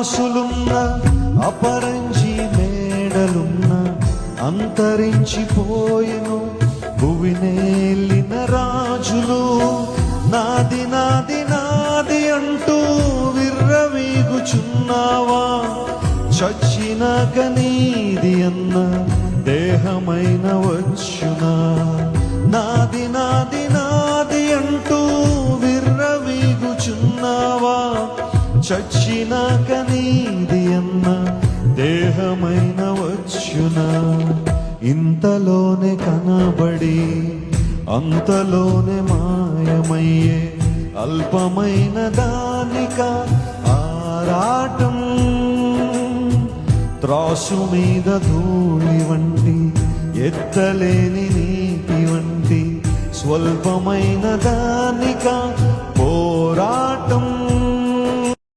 త్రాసులున్న అపరంజి మేడలున్న అంతరించిపోయెను భువినేలిన రాజులు నాది నాది నాది అంటూ విర్రవీగుచున్నావా చచ్చినాక నీది అన్న దేహమైన వచ్చునా నాది నాది నాది అంటూ విర్రవీగుచున్నావా చచ్చినాక నీది అన్న దేహమైన వచ్చునా ఇంతలోనే కనబడి అంతలోనే మాయమయ్యే అల్పమైన దానిక ఆరాటం త్రాసు మీద ధూళి వంటి ఎత్తలేని నీటి వంటి స్వల్పమైన దానిక పోరాటం